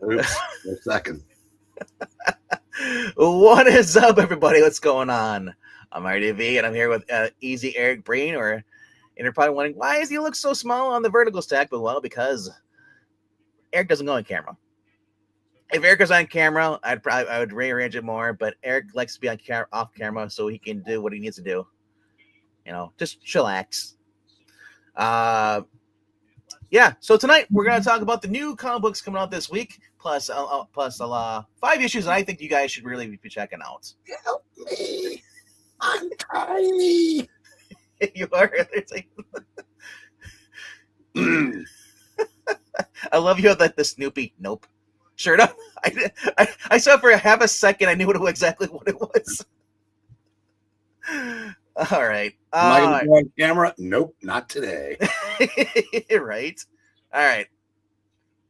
Oops, a second. What is up, everybody? What's going on? I'm RDV, and I'm here with Easy Eric Breen. And you're probably wondering, why does he look so small on the vertical stack? But well, because Eric doesn't go on camera. If Eric was on camera, I would rearrange it more. But Eric likes to be on off camera so he can do what he needs to do. Just chillax. Yeah. So tonight we're gonna talk about the new comic books coming out this week, plus 5 issues that I think you guys should really be checking out. Help me! I'm tiny. You are. I love you have the Snoopy nope shirt up. I saw for a half a second I knew exactly what it was. All right. Am I going to go on camera? Nope, not today. Right. All right.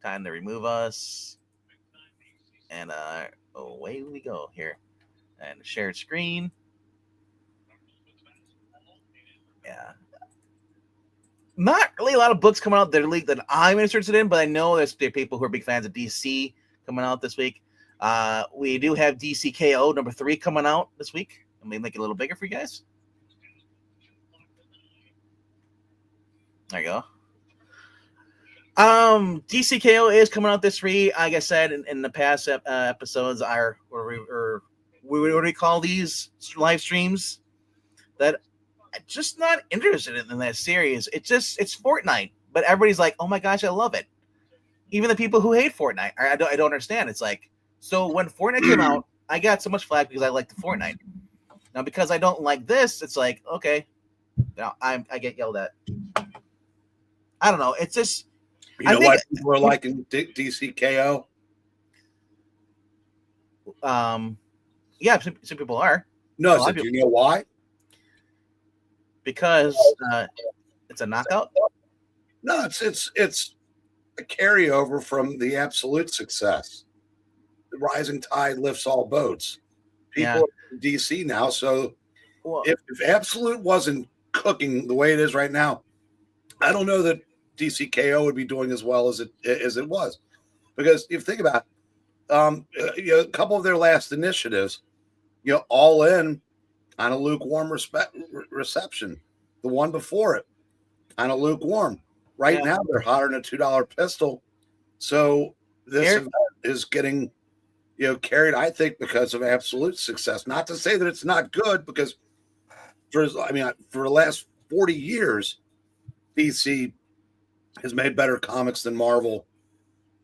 Time to remove us. And away we go here. And shared screen. Yeah. Not really a lot of books coming out that I'm interested in, but I know there are people who are big fans of DC coming out this week. We do have DCKO number 3 coming out this week. Let me make it a little bigger for you guys. There you go. DCKO is coming out this week. Like I said in the past episodes, what do we call these live streams? That I'm just not interested in that series. It's Fortnite, but everybody's like, "Oh my gosh, I love it." Even the people who hate Fortnite, I don't understand. It's like, so when Fortnite came out, I got so much flack because I liked the Fortnite. Now because I don't like this, it's like, okay, now I get yelled at. I don't know. It's just you know why people are liking DCKO? Yeah, some people are. No, so do you know why? Because it's a knockout. No, it's a carryover from the Absolute success. The rising tide lifts all boats. People are in DC now, so if Absolute wasn't cooking the way it is right now, I don't know that DCKO would be doing as well as it was. Because if you think about a couple of their last initiatives, all in on a lukewarm reception. The one before it, on a lukewarm. Right now, they're hotter than a $2 pistol. So this event is getting carried, I think, because of Absolute success. Not to say that it's not good, because for the last 40 years, DC has made better comics than Marvel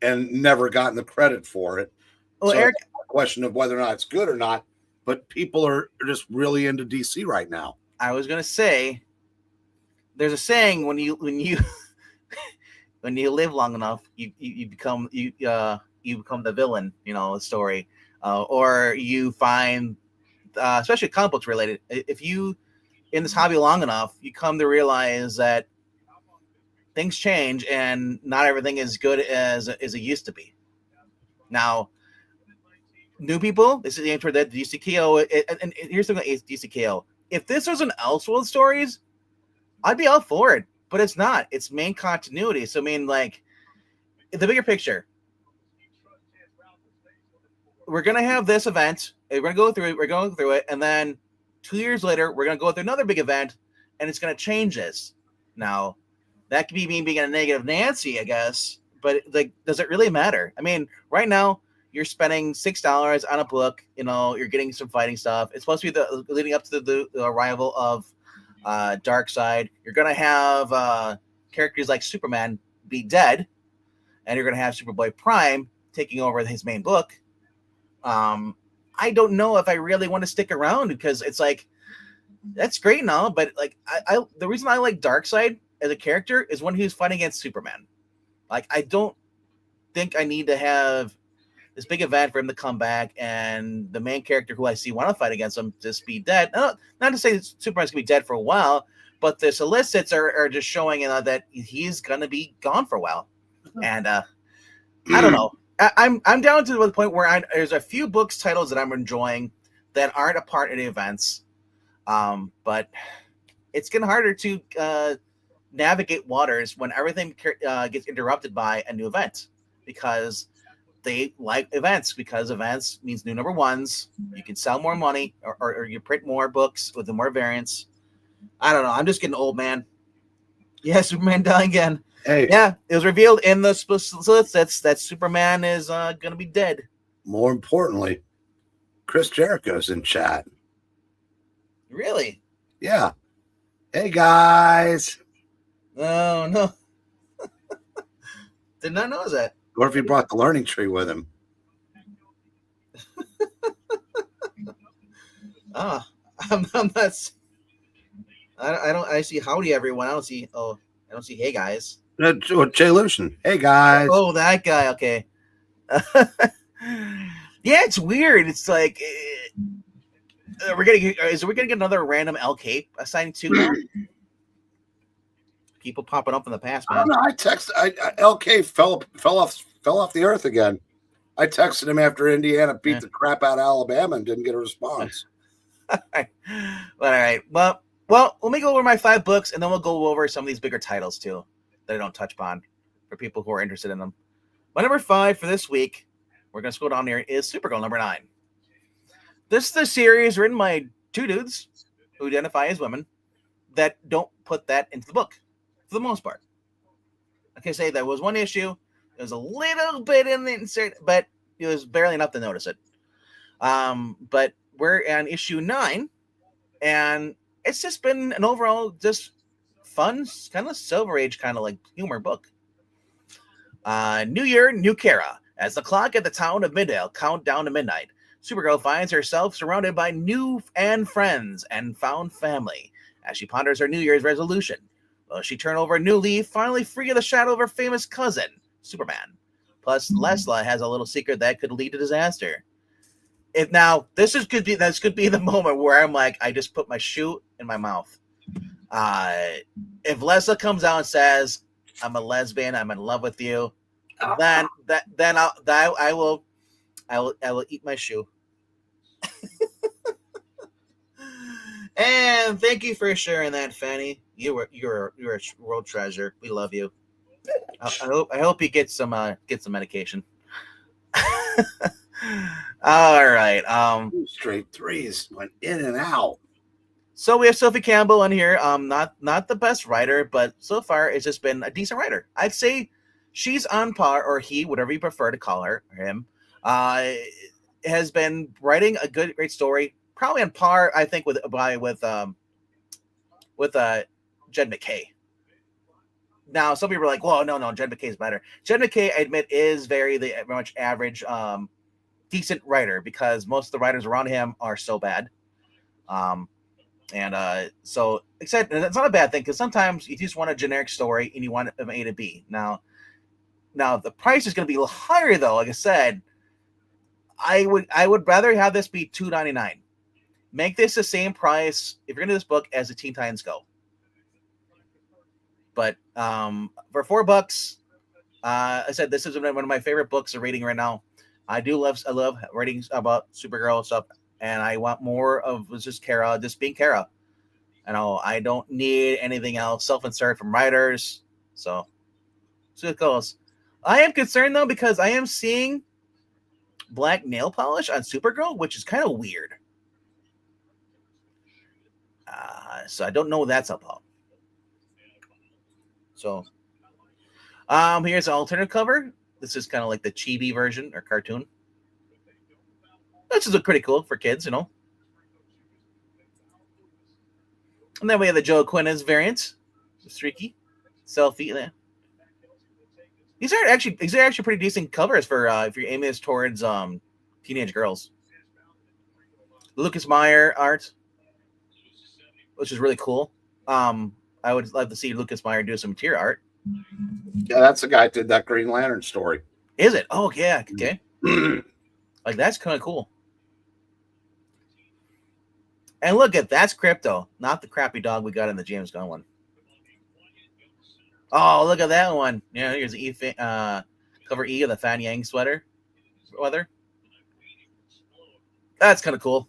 and never gotten the credit for it. Well, so Eric, it's a question of whether or not it's good or not, but people are just really into DC right now. I was going to say, there's a saying, when you when you live long enough, you become the villain, the story, or you find, especially comic books related, if you in this hobby long enough, you come to realize that things change and not everything is good as it used to be. Now, new people, this is the intro that DCKO, and here's the thing about DCKO. If this was an Elseworld stories, I'd be all for it, but it's not. It's main continuity. So, like, the bigger picture, we're going to have this event. We're going to go through it. We're going through it. And then 2 years later, we're going to go through another big event, and it's going to change this. Now, that could be me being a negative Nancy, I guess, but does it really matter? Right now, you're spending $6 on a book. You're getting some fighting stuff. It's supposed to be leading up to the arrival of Darkseid. You're going to have characters like Superman be dead, and you're going to have Superboy Prime taking over his main book. I don't know if I really want to stick around, because it's like, that's great and all, but like the reason I like Darkseid as a character is when he was fighting against Superman. Like, I don't think I need to have this big event for him to come back and the main character who I see want to fight against him just be dead. Not to say that Superman's going to be dead for a while, but the solicits are just showing that he's going to be gone for a while. And I don't know. I'm down to the point where there's a few books titles that I'm enjoying that aren't a part of the events. But it's getting harder to navigate waters when everything gets interrupted by a new event, because they like events because events means new number ones. You can sell more money, or you print more books with the more variants. I don't know. I'm just getting old, man. Yeah, Superman dying again. Hey, yeah, it was revealed in the solicits that Superman is gonna be dead. More importantly, Chris Jericho's in chat. Really? Yeah. Hey guys. Oh no. Did not know that. Or if he brought the learning tree with him. I'm not. I don't. I see howdy everyone. I don't see. Oh, I don't see hey guys. Jay Lucian. Hey guys. Oh, that guy. Okay. Yeah, it's weird. It's like we're gonna get another random LK assigned to now. People popping up in the past, man. I don't know. I texted. LK fell off the earth again. I texted him after Indiana beat the crap out of Alabama and didn't get a response. All right. Well, let me go over my 5 books, and then we'll go over some of these bigger titles too that I don't touch upon for people who are interested in them. My number 5 for this week, we're gonna scroll down here, is Supergirl number 9. This is the series written by 2 dudes who identify as women that don't put that into the book for the most part. Like I say, there was one issue. It was a little bit in the insert, but it was barely enough to notice it. But we're on issue 9, and it's just been an overall just fun, kind of Silver Age kind of like humor book. New Year, new Kara. As the clock at the town of Middale count down to midnight, Supergirl finds herself surrounded by new and friends and found family as she ponders her New Year's resolution. Will she turn over a new leaf, finally free of the shadow of her famous cousin, Superman? Plus, Lesla has a little secret that could lead to disaster. This could be the moment where I'm like, I just put my shoe in my mouth. If Lesla comes out and says, "I'm a lesbian, I'm in love with you," then I will eat my shoe. And thank you for sharing that, Fanny. You're a world treasure. We love you. I hope you get some medication. All right. 2 straight threes went in and out. So we have Sophie Campbell on here. Not the best writer, but so far it's just been a decent writer. I'd say she's on par, or he, whatever you prefer to call her or him, has been writing a great story. Probably on par, I think, with Jed McKay. Now, some people are like, "Well, no, Jed McKay is better." Jed McKay, I admit, is very much average, decent writer, because most of the writers around him are so bad. So except it's not a bad thing, because sometimes you just want a generic story and you want it from A to B. Now the price is going to be a little higher, though. Like I said, I would rather have this be $2.99. Make this the same price if you're going to do this book as the Teen Titans Go. But for $4, I said this is one of my favorite books of reading right now. I love writing about Supergirl stuff, and I want more of just being Kara. I don't need anything else. Self-insert from writers. So it goes. I am concerned, though, because I am seeing black nail polish on Supergirl, which is kind of weird. So I don't know what that's about. So here's an alternate cover. This is kind of like the chibi version or cartoon. This is pretty cool for kids, And then we have the Joe Quinnes variant. Streaky. Selfie there. These are actually pretty decent covers for if you're aiming this towards teenage girls. Lucas Meyer art, which is really cool. I would love to see Lucas Meyer do some interior art. Yeah, that's the guy who did that Green Lantern story. Is it? Oh, yeah. Okay. Like, that's kind of cool. And look that's Crypto, not the crappy dog we got in the James Gunn one. Oh, look at that one. Yeah, here's the cover E of the Fan Yang sweater. Weather. That's kind of cool.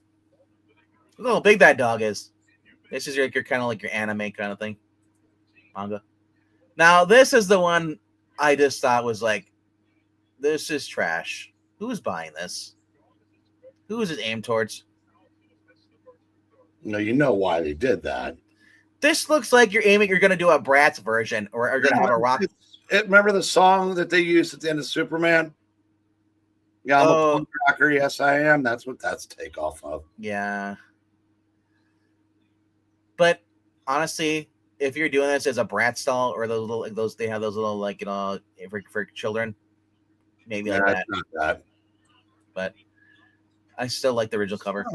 Look how big that dog is. This is your kind of like your anime kind of thing. Manga. Now, this is the one I just thought was like, This is trash. Who's buying this? Who is it aimed towards? No, you know why they did that. This looks like you're going to do a Bratz version, or are going to have a rock. Remember the song that they used at the end of Superman? Yeah, I'm a punk rocker. Yes, I am. That's what that's takeoff of. Yeah. But honestly, if you're doing this as a Bratz style, or they have those little like for children, maybe like that. Not that. But I still like the original cover.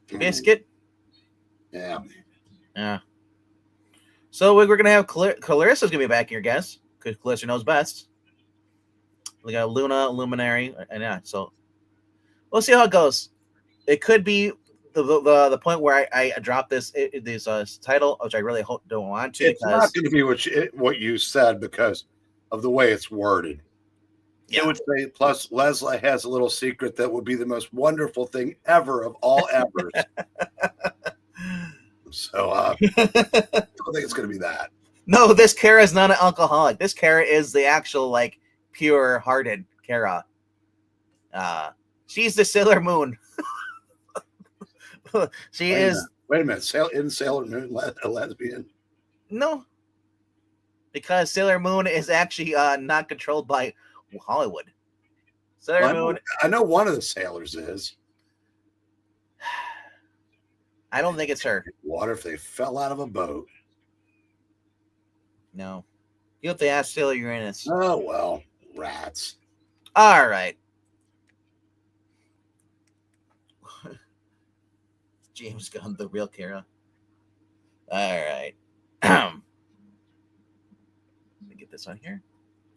Biscuit. Yeah. Yeah. So we're gonna have Clarissa's gonna be back here, guess, because Clarissa knows best. We got Luna, Luminary, and yeah. So we'll see how it goes. It could be the point where I drop this title, which I really don't want to. It's not going to be what you said because of the way it's worded. Yeah. It would say, plus Leslie has a little secret that would be the most wonderful thing ever of all evers. So I don't think it's going to be that. No, this Kara is not an alcoholic. This Kara is the actual like pure-hearted Kara. She's the Sailor Moon. She is. Wait a minute. Isn't Sailor Moon a lesbian? No, because Sailor Moon is actually not controlled by Hollywood. Sailor Moon. I know one of the sailors is. I don't think it's her. What if they fell out of a boat? No. You have to ask Sailor Uranus. Oh, well, rats. All right. James Gunn, the real Kara. All right. Let me get this on here.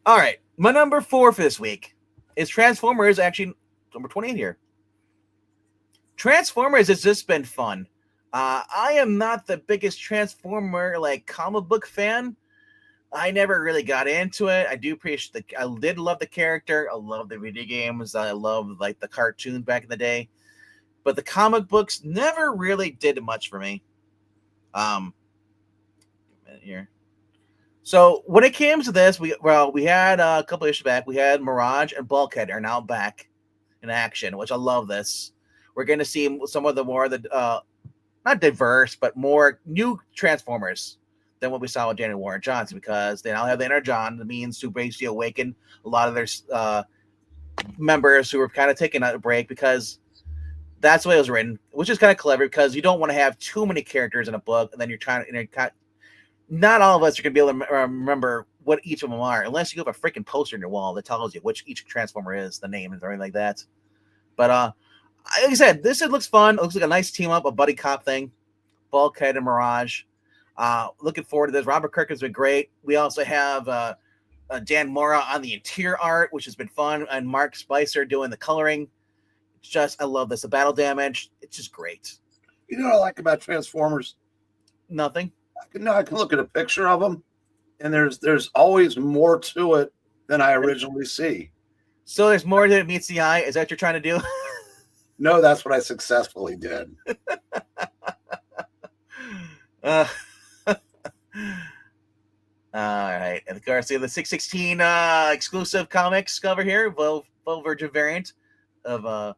All right. My number 4 for this week is Transformers, actually number 28 here. Transformers has just been fun. I am not the biggest Transformer like comic book fan. I never really got into it. I do appreciate I did love the character. I love the video games. I love like the cartoons back in the day. But the comic books never really did much for me. A minute here. So when it came to this, we had a couple issues back. We had Mirage and Bulkhead are now back in action, which I love this. We're going to see some of the more not diverse, but more new Transformers than what we saw with Daniel Warren Johnson, because they now have the Inner John, the means to basically awaken a lot of their members who were kind of taking a break, because that's the way it was written, which is kind of clever, because you don't want to have too many characters in a book, and then not all of us are going to be able to remember what each of them are, unless you have a freaking poster on your wall that tells you which each Transformer is, the name and everything like that. But like I said, it looks fun. It looks like a nice team up, a buddy cop thing. Bulkhead and Mirage. Looking forward to this. Robert Kirk has been great. We also have Dan Mora on the interior art, which has been fun, and Mark Spicer doing the coloring. It's just, I love this. The battle damage, it's just great. You know what I like about Transformers? Nothing. I can look at a picture of them, and there's always more to it than I originally see. So there's more than it meets the eye. Is that what you're trying to do? No, that's what I successfully did. All right, and of course, we have the 616 exclusive comics cover here, Full Virgin variant of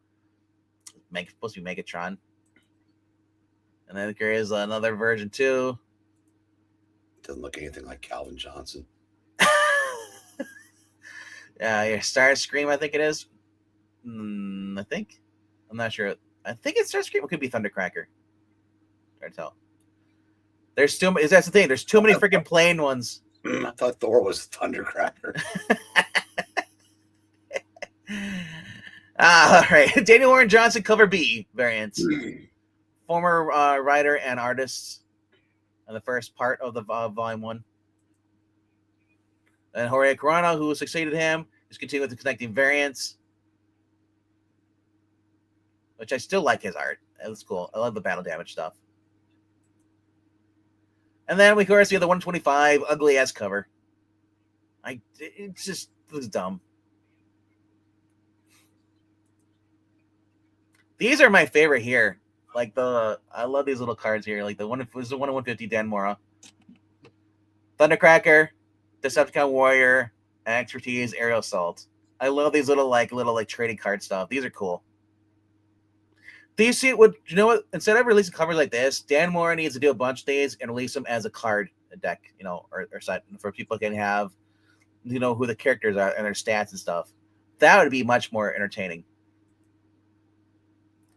supposed to be Megatron, and then there is another version too. Doesn't look anything like Calvin Johnson. Your Starscream, I think it is. I think. I'm not sure. I think it's Starscream. It could be Thundercracker. Hard to tell. There's too many. That's the thing. There's too many freaking plain ones. I thought Thor was Thundercracker. All right. Daniel Warren Johnson, cover B variants. Former writer and artist in the first part of the volume 1. And Jorge Corona, who succeeded him, is continuing with the connecting variants, which I still like his art. It was cool. I love the battle damage stuff. And then we, of course, have the 125 ugly ass cover. It just looks dumb. These are my favorite here. Like I love these little cards here. Like the one was the 150 Dan Mora, Thundercracker, Decepticon Warrior, Expertise, Aerial Assault. I love these little trading card stuff. These are cool. Do you see what you know? What instead of releasing covers like this, Dan Moore needs to do a bunch of these and release them as a card deck, or set for people can have, who the characters are and their stats and stuff. That would be much more entertaining.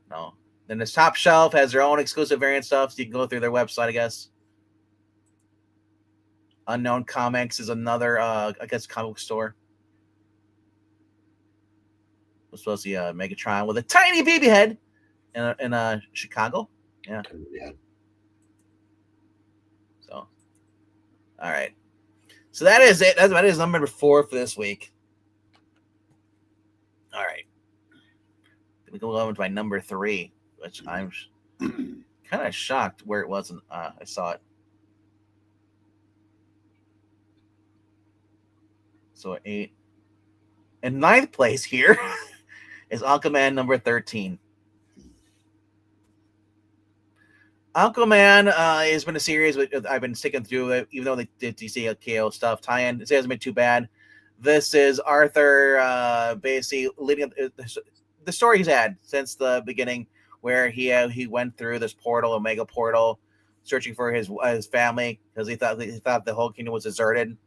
No. Then this Top Shelf has their own exclusive variant stuff, so you can go through their website, I guess. Unknown Comics is another, comic book store. We're supposed to see Megatron with a tiny baby head in Chicago. Yeah. So, all right. So that is it. That is number 4 for this week. All right. We go over to my number 3, which I'm kind of shocked where it wasn't. I saw it. So 8. In 9th place here is Aquaman number 13. Aquaman has been a series I've been sticking through it, even though they did DC KO stuff tie-in. It hasn't been too bad. This is Arthur basically leading up the story he's had since the beginning, where he went through this portal, Omega portal, searching for his family because he thought the whole kingdom was deserted.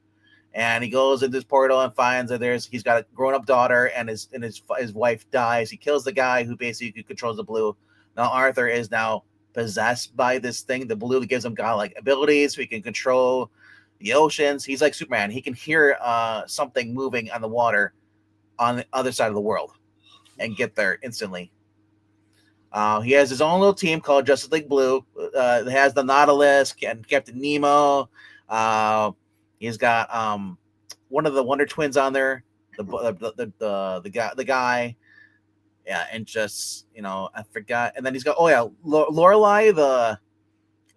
And he goes into this portal and finds that he's got a grown-up daughter, and his wife dies. He kills the guy who basically controls the blue. Now Arthur is now possessed by this thing. The blue gives him godlike abilities, so he can control the oceans. He's like Superman. He can hear something moving on the water on the other side of the world and get there instantly. He has his own little team called Justice League Blue. It has the Nautilus and Captain Nemo. He's got one of the Wonder Twins on there, the guy, yeah, and just I forgot. And then he's got Lorelei, the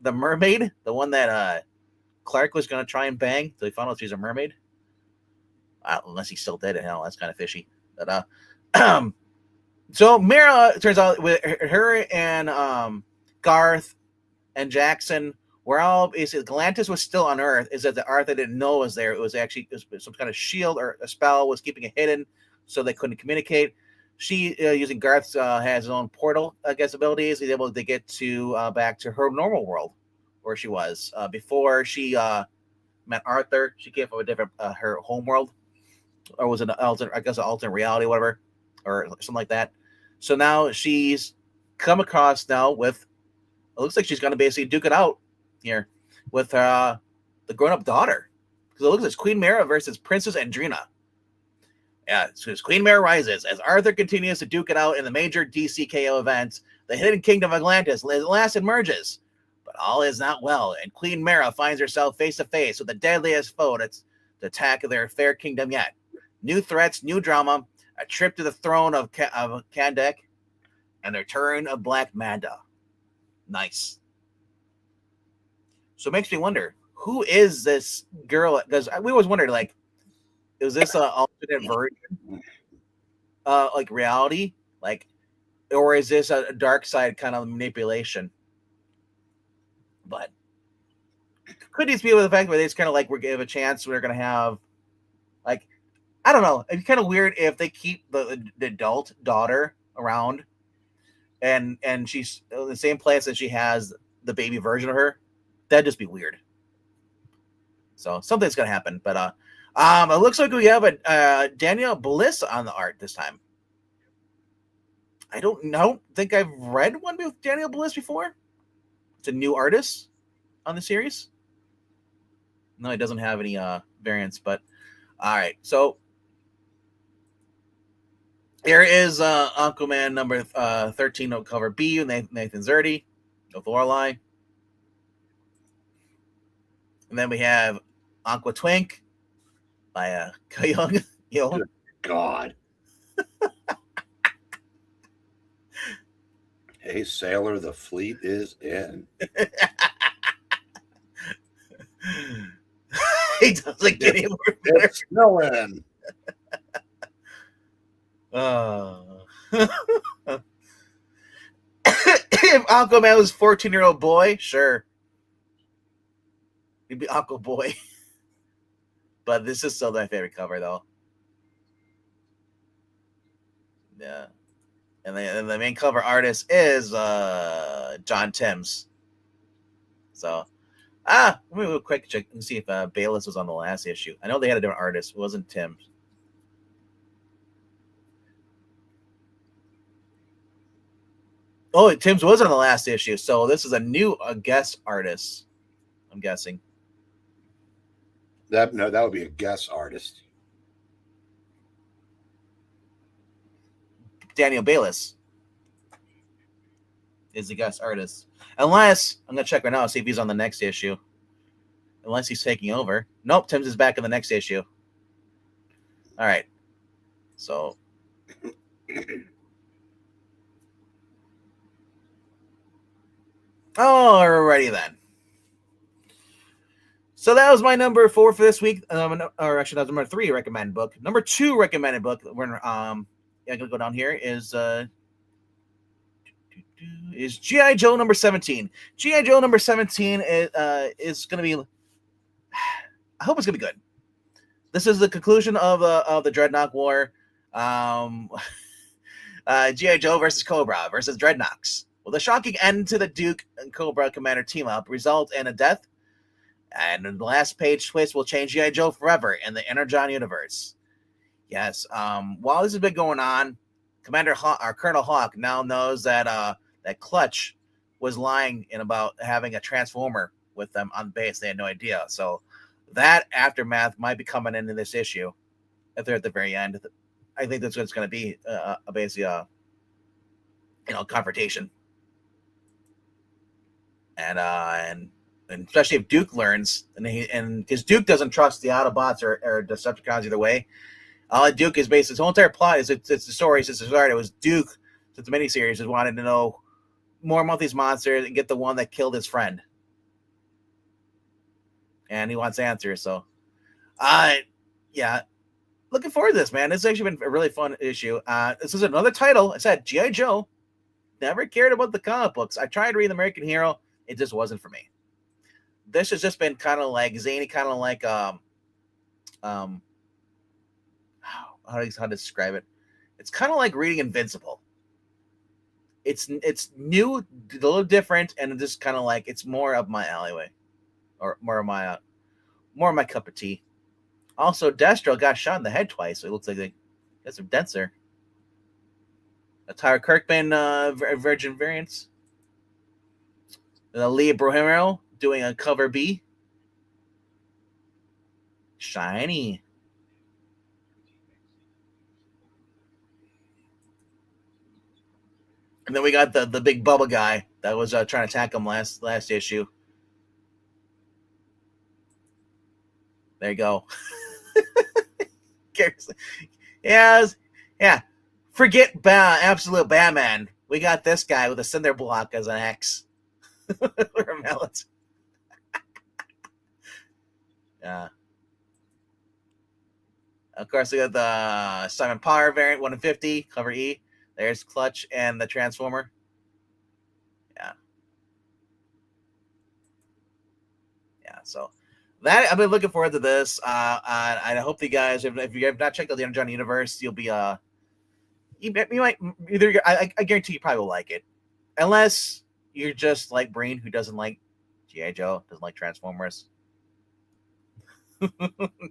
mermaid, the one that Clark was gonna try and bang, so he found out she's a mermaid. Unless he still did it, hell, that's kind of fishy. But so Mara, turns out with her and Garth and Jackson. Where all basically Galantis was still on Earth, is that the Arthur didn't know was there. It was actually some kind of shield or a spell was keeping it hidden, so they couldn't communicate. She, using Garth's, has his own portal, I guess, abilities. Is able to get to back to her normal world, where she was before she met Arthur. She came from a different her home world, or was it an alternate reality, whatever, or something like that. So now she's come across now with. It looks like she's going to basically duke it out here with the grown-up daughter, because it looks like it's Queen Mara versus Princess Andrina. Yeah, so as Queen Mara rises, as Arthur continues to duke it out in the major DCKO events, the hidden kingdom of Atlantis at last emerges, but all is not well, and Queen Mara finds herself face to face with the deadliest foe to attack their fair kingdom yet. New threats, new drama, a trip to the throne of Kandek, and the return of Black Manta. Nice. So it makes me wonder, who is this girl? Because we always wondered, like, is this an alternate version, like reality, like, or is this a dark side kind of manipulation? But could these be with the fact that it's kind of like we give a chance, we're going to have, like, I don't know. It'd be kind of weird if they keep the adult daughter around, and she's in the same place that she has the baby version of her. That'd just be weird. So something's gonna happen, but it looks like we have a Danielle Bliss on the art this time. I don't think I've read one with Danielle Bliss before. It's a new artist on the series. No, it doesn't have any variants, but all right. So here is Aquaman number 13 of cover B, Nathan Zerdy of Lorelei. And then we have Aqua Twink by Kyoung. Good God. Hey, sailor, the fleet is in. He doesn't get any more better. It's still in. If Aquaman was a 14-year-old boy, sure. He'd be Aqua Boy. But this is still my favorite cover, though. Yeah. And the main cover artist is John Timms. So, let me do a quick check and see if Bayless was on the last issue. I know they had a different artist. It wasn't Timms. Oh, Timms was on the last issue. So this is a guest artist, I'm guessing. That would be a guest artist. Daniel Bayless is the guest artist. Unless, I'm going to check right now, see if he's on the next issue. Unless he's taking over. Nope, Timms is back in the next issue. All right. So. Alrighty then. So that was my number 4 for this week. Or actually, that was number 3 recommended book. Number 2 recommended book. We're going to go down here is G.I. Joe number 17. G.I. Joe number 17 is going to be. I hope it's going to be good. This is the conclusion of the Dreadnought War. G.I. Joe versus Cobra versus Dreadnoks. Will the shocking end to the Duke and Cobra Commander team-up result in a death? And the last page twist will change G.I. Joe forever in the Energon universe. Yes. While this has been going on, Colonel Hawk now knows that that Clutch was lying about having a Transformer with them on base. They had no idea. So that aftermath might be coming into this issue. If they're at the very end, I think that's what it's going to be. Basically, confrontation. And especially if Duke learns, and because Duke doesn't trust the Autobots or Decepticons either way. Duke is based, his whole entire plot is it's the story since the start. It was Duke, since the miniseries, has wanted to know more about these monsters and get the one that killed his friend. And he wants answers. So, yeah, looking forward to this, man. This has actually been a really fun issue. This is another title. I said G.I. Joe. Never cared about the comic books. I tried to read American Hero. It just wasn't for me. This has just been kind of like zany, kind of like how to describe it. It's kind of like reading Invincible. It's new, a little different, and just kind of like it's more up my alleyway, or more of my cup of tea. Also, Destro got shot in the head twice, so it looks like they got some dents there. A Tyler Kirkman Virgin variants. Leah Brohimero doing a cover B. Shiny. And then we got the big Bubba guy that was trying to attack him last issue. There you go. Yeah. Forget absolute Batman. We got this guy with a cinder block as an X. Or a mallet. Yeah. Of course, we got the Simon Power variant 150, cover E. There's Clutch and the Transformer. Yeah. So that I've been looking forward to this. I hope you guys, if you have not checked out the Energon universe, you'll be you might either. I guarantee you probably will like it, unless you're just like Breen, who doesn't like G.I. Joe, doesn't like Transformers,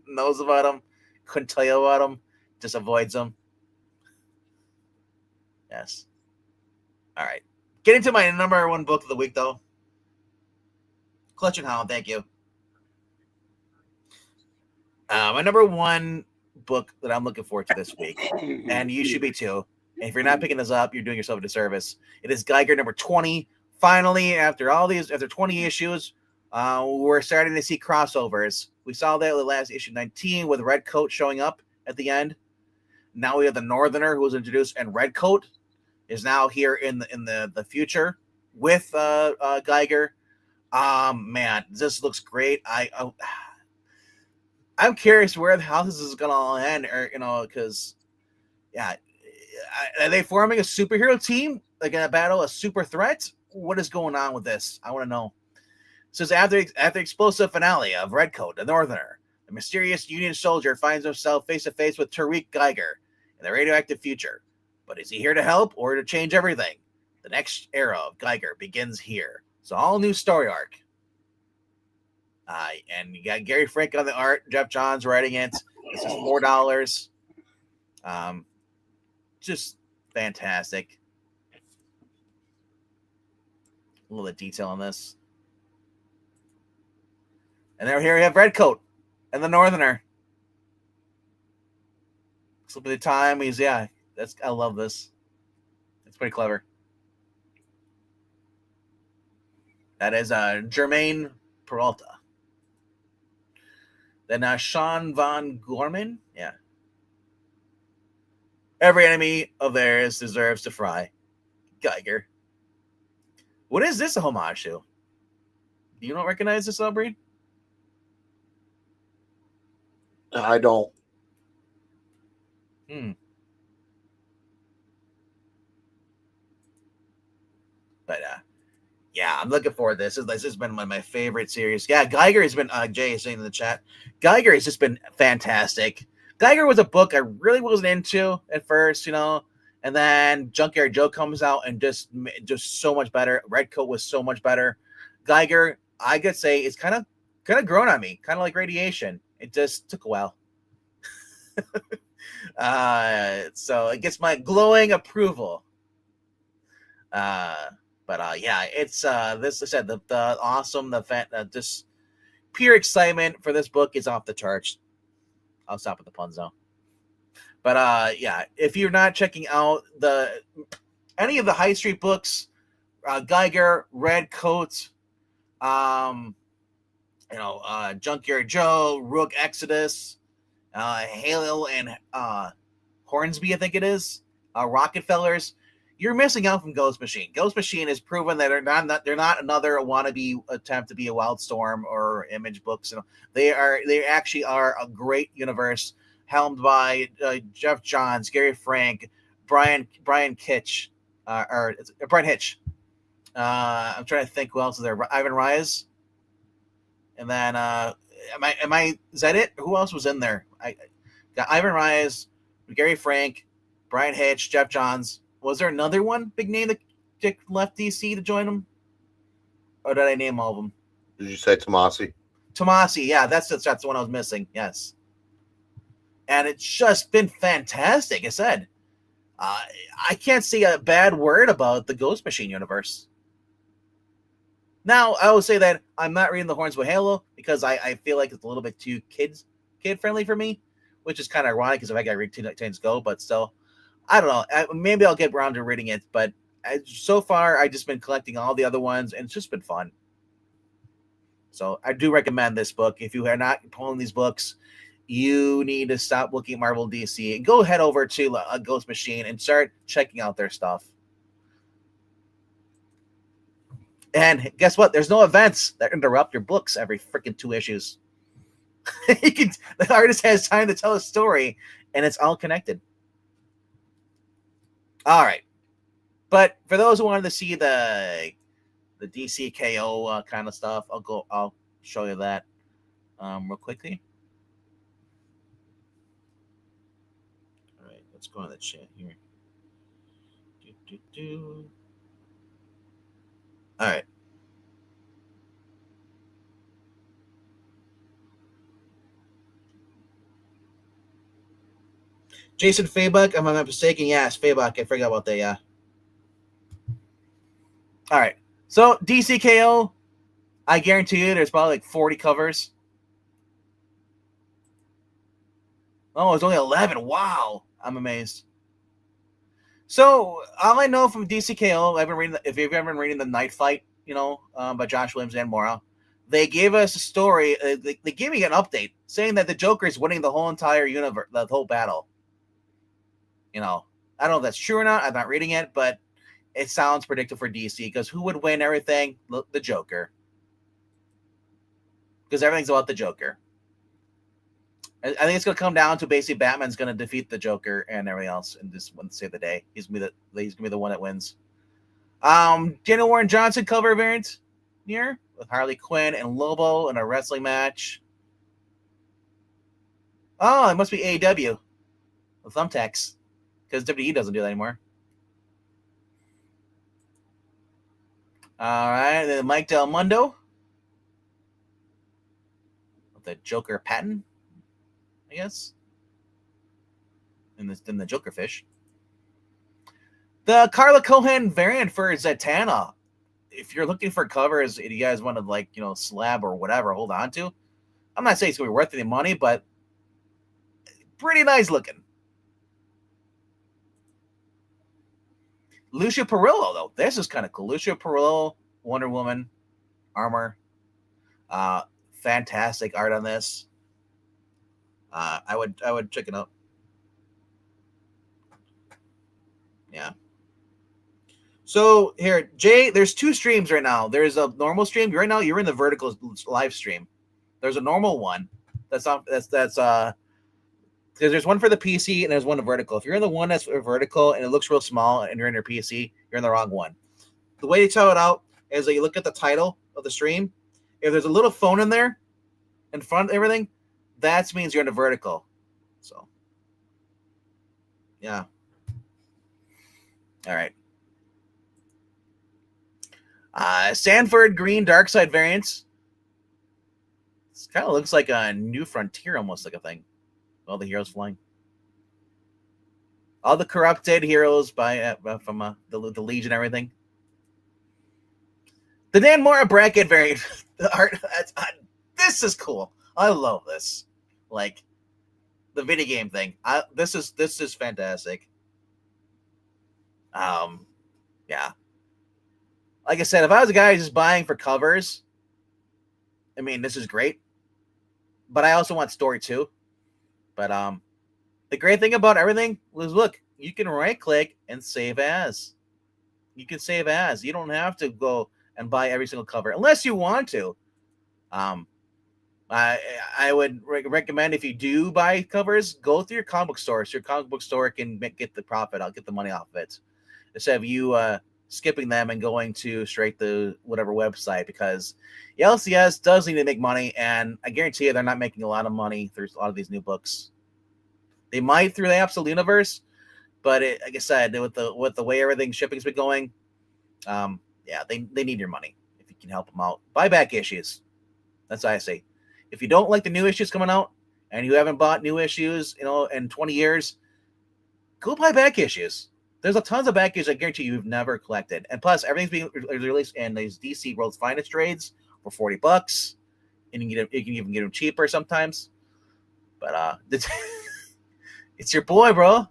knows about them, couldn't tell you about them, just avoids them. Yes. All right. Getting to my number 1 book of the week, though. Clutch and Hound, thank you. My number 1 book that I'm looking forward to this week, and you should be too. And if you're not picking this up, you're doing yourself a disservice. It is Geiger number 20. Finally, after 20 issues, we're starting to see crossovers. We saw that with last issue 19 with Redcoat showing up at the end. Now we have the Northerner who was introduced, and Redcoat is now here in the future with Geiger. Man, this looks great. I'm curious how this is gonna end, or because are they forming a superhero team like in a battle, a super threat? What is going on with this? I want to know. It says after explosive finale of Redcoat, the Northerner, the mysterious Union soldier finds himself face to face with Tariq Geiger in the radioactive future. But is he here to help or to change everything? The next era of Geiger begins here. It's an all new story arc. And you got Gary Frank on the art, Jeff Johns writing it. This is $4. Just fantastic. A little bit of detail on this. And here we have Redcoat and the Northerner. Slipping the time. I love this. It's pretty clever. That is Jermaine Peralta. Then Sean Von Gorman. Yeah. Every enemy of theirs deserves to fry. Geiger. What is this a homage to? Do you not recognize this, Aubrey? I don't. But yeah, I'm looking forward to this. This has been one of my favorite series. Yeah, Geiger has been. Jay is saying in the chat, Geiger has just been fantastic. Geiger was a book I really wasn't into at first, and then Junkyard Joe comes out and just so much better. Redcoat was so much better. Geiger, I could say, it's kind of grown on me, kind of like Radiation. It just took a while. So it gets my glowing approval. But yeah, it's this. I said the awesome, just pure excitement for this book is off the charts. I'll stop at the puns though. But yeah, if you're not checking out any of the high street books, Geiger, Redcoat, Junkyard Joe, Rook Exodus, Halo and Hornsby, I think it is, Rockefellers. You're missing out from Ghost Machine. Ghost Machine has proven that they're not another wannabe attempt to be a Wildstorm or Image Books. They actually are a great universe helmed by Jeff Johns, Gary Frank, Brian Kitch, or Brian Hitch. I'm trying to think who else is there. Ivan Reyes, and then is that it? Who else was in there? I got Ivan Reyes, Gary Frank, Brian Hitch, Jeff Johns. Was there another one big name that left DC to join them? Or did I name all of them? Did you say Tomasi? Tomasi, yeah, that's the one I was missing. Yes, and it's just been fantastic. I said, I can't say a bad word about the Ghost Machine universe. Now, I will say that I'm not reading the Hornsby Halo because I feel like it's a little bit too kid friendly for me, which is kind of ironic because if I got to read Teen Titans Go, but still. I don't know. Maybe I'll get around to reading it, but so far I've just been collecting all the other ones, and it's just been fun. So I do recommend this book. If you are not pulling these books, you need to stop looking at Marvel DC and go head over to a Ghost Machine and start checking out their stuff. And guess what? There's no events that interrupt your books every freaking 2 issues. The artist has time to tell a story, and it's all connected. All right, but for those who wanted to see the DC KO kind of stuff, I'll show you that real quickly. All right, let's go on the chat here. All right. Jason Faybuck, am I not mistaken? Yes, Faybuck. I forgot about that, yeah. All right. So, DCKO, I guarantee you there's probably like 40 covers. Oh, it's only 11. Wow. I'm amazed. So, all I know from DCKO, if you've ever been reading The Night Fight, by Josh Williams and Mora, they gave us a story. They gave me an update saying that the Joker is winning the whole entire universe, the whole battle. I don't know if that's true or not. I'm not reading it, but it sounds predictable for DC because who would win everything? The Joker. Because everything's about the Joker. I think it's going to come down to basically Batman's going to defeat the Joker and everything else in this one save the day. He's going to be the one that wins. Daniel Warren Johnson cover variant here with Harley Quinn and Lobo in a wrestling match. Oh, it must be AEW with thumbtacks. because WWE doesn't do that anymore. All right, then Mike Del Mundo with the Joker patent, I guess, in the Joker fish. The Carla Cohen variant for Zatanna. If you're looking for covers and you guys want to slab or whatever, hold on to. I'm not saying it's gonna be worth any money, but pretty nice looking. Lucia Perillo, though, this is kind of cool. Lucia Perillo, Wonder Woman, armor, fantastic art on this. I would check it out. Yeah. So here, Jay, there's 2 streams right now. There's a normal stream. Right now, you're in the vertical live stream. There's a normal one. That's because there's one for the PC and there's one to vertical. If you're in the one that's vertical and it looks real small and you're in your PC, you're in the wrong one. The way to tell it out is that you look at the title of the stream. If there's a little phone in there, in front of everything, that means you're in the vertical. So, yeah. All right. Sanford Green Darkseid variants. This kind of looks like a New Frontier, almost like a thing. All the heroes flying. All the corrupted heroes from the Legion, everything. The Dan Mora bracket variant. The art. This is cool. I love this. Like the video game thing. This is fantastic. Yeah. Like I said, if I was a guy just buying for covers, I mean, this is great. But I also want story too. But the great thing about everything was, look, you can right click and save as. You can save as. You don't have to go and buy every single cover unless you want to. I would recommend, if you do buy covers, go through your comic book store, so your comic book store can get the profit. I'll get the money off of it instead of you skipping them and going to straight to whatever website, because the LCS does need to make money, and I guarantee you they're not making a lot of money through a lot of these new books. They might through the Absolute Universe, but like I said, with the way everything shipping's been going, yeah, they need your money if you can help them out. Buy back issues. That's what I say. If you don't like the new issues coming out and you haven't bought new issues, in 20 years, go buy back issues. There's a tons of back issues I guarantee you've never collected. And plus, everything's being released in these DC World's Finest trades for $40. And you can even get them cheaper sometimes. But it's your boy, bro.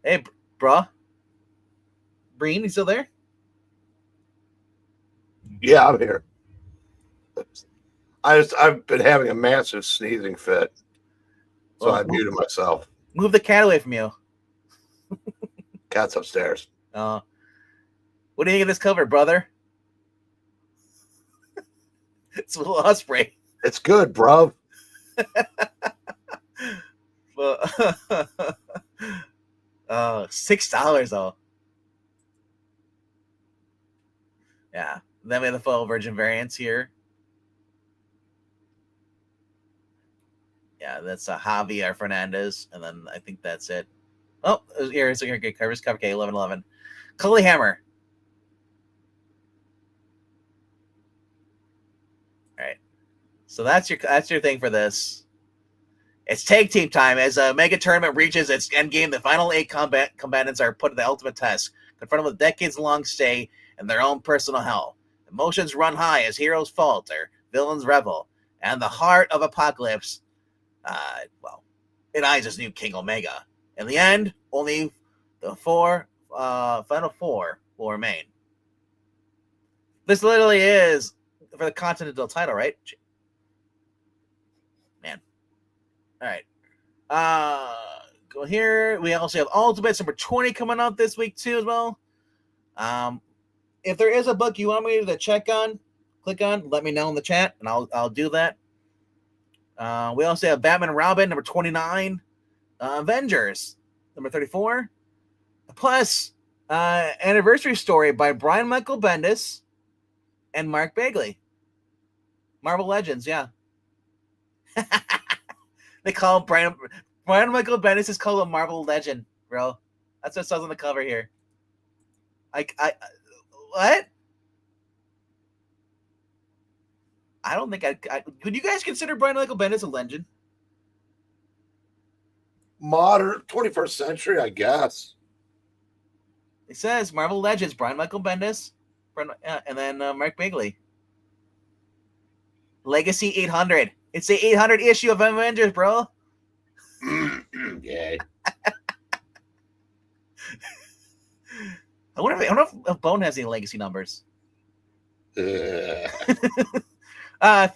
Hey, bro. Breen, you still there? Yeah, I'm here. I've been having a massive sneezing fit, so I muted myself. Move the cat away from you. Cat's upstairs. What do you think of this cover, brother? It's a little Osprey. It's good, bro. $6 though. Yeah. Then we have the full Virgin variants here. Yeah, that's Javier Fernandez, and then I think that's it. Oh, here's a good covers. Cover K 1111. Cully Hammer. All right. So that's your thing for this. It's tag team time as a mega tournament reaches its end game. The final 8 combatants are put to the ultimate test, confronted with decades-long stay in their own personal hell. Emotions run high as heroes falter, villains revel, and the heart of Apocalypse, it eyes his new King Omega. In the end, only the final 4 will remain. This literally is for the Continental title, right? Man. All right. Go here. We also have Ultimates number 20 coming out this week too as well. If there is a book you want me to click on, let me know in the chat, and I'll do that. We also have Batman and Robin number 29, Avengers number 34, plus anniversary story by Brian Michael Bendis and Mark Bagley. Marvel Legends, yeah. They call him Brian Michael Bendis is called a Marvel legend, bro. That's what it says on the cover here. What? I don't think would you guys consider Brian Michael Bendis a legend? Modern 21st century, I guess. It says Marvel Legends, Brian Michael Bendis, and then Mark Bagley. Legacy 800. It's the 800 issue of Avengers, bro. Yay. I wonder if Bone has any legacy numbers.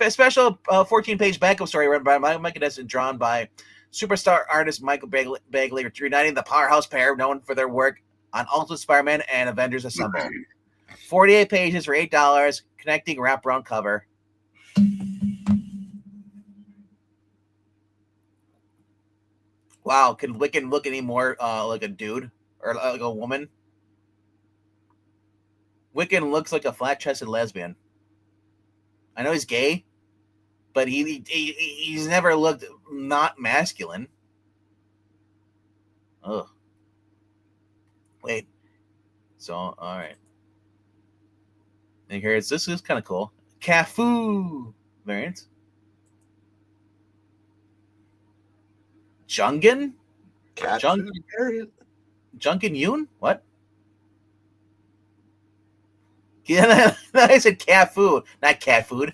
Special 14-page backup story written by Mike Bendis and drawn by superstar artist Michael Bagley, reuniting the powerhouse pair known for their work on Ultimate Spider-Man and Avengers Assemble. 48 pages for $8, connecting wraparound cover. Wow, can Wiccan look any more like a dude or like a woman? Wiccan looks like a flat-chested lesbian. I know he's gay, but he's never looked not masculine. Oh, wait. So, all right. And here's this is kind of cool. Cafu variant. Jungin? Jungin Yoon? What? Yeah, I said cat food, not cat food.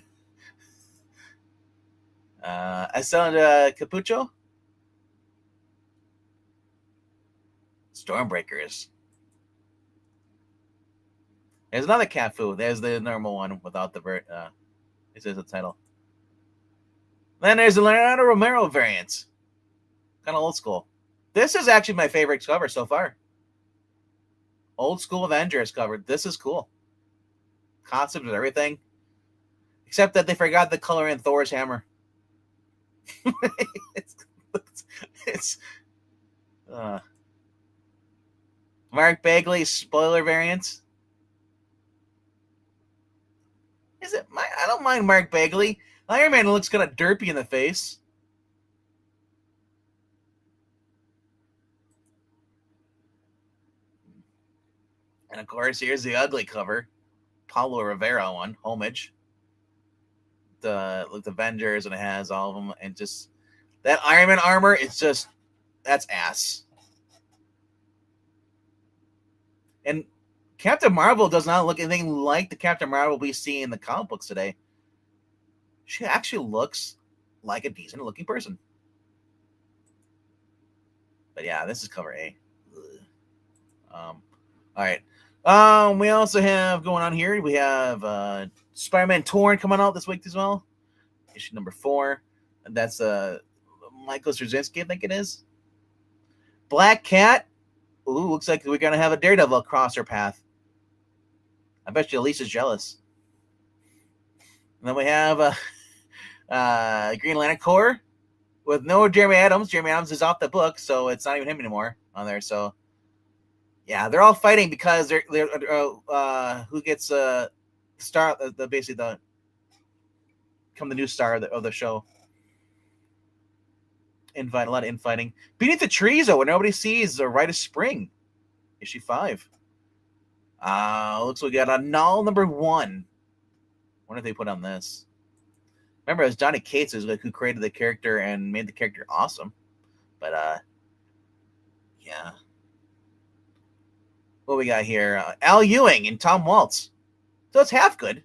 I sound Capucho. Stormbreakers. There's another cat food. There's the normal one without the this is the title. Then there's the Leonardo Romero variant. Kind of old school. This is actually my favorite cover so far. Old school Avengers cover. This is cool. Concept and everything. Except that they forgot the color in Thor's hammer. it's Mark Bagley's spoiler variants. Is it? I don't mind Mark Bagley. Iron Man looks kind of derpy in the face. And of course, here's the ugly cover. Paulo Rivera one, homage. The Avengers, and it has all of them, and just that Iron Man armor, it's just that's ass. And Captain Marvel does not look anything like the Captain Marvel we see in the comic books today. She actually looks like a decent looking person. But yeah, this is cover A. All right. We also have going on here, we have Spider-Man Torn coming out this week as well. Issue number 4. And that's Michael Straczynski, I think it is. Black Cat. Ooh, looks like we're going to have a Daredevil across her path. I bet you Elisa's jealous. And then we have Green Lantern Corps with no Jeremy Adams. Jeremy Adams is off the book, so it's not even him anymore on there. So, yeah, they're all fighting because they're who gets star basically the new star of the show. A lot of infighting. Beneath the Trees, though, where nobody sees, a Rite of Spring, issue 5. Looks like we got a null number 1. What did they put on this? Remember, it was Donny Cates who created the character and made the character awesome. But yeah. What we got here? Al Ewing and Tom Waltz. So it's half good.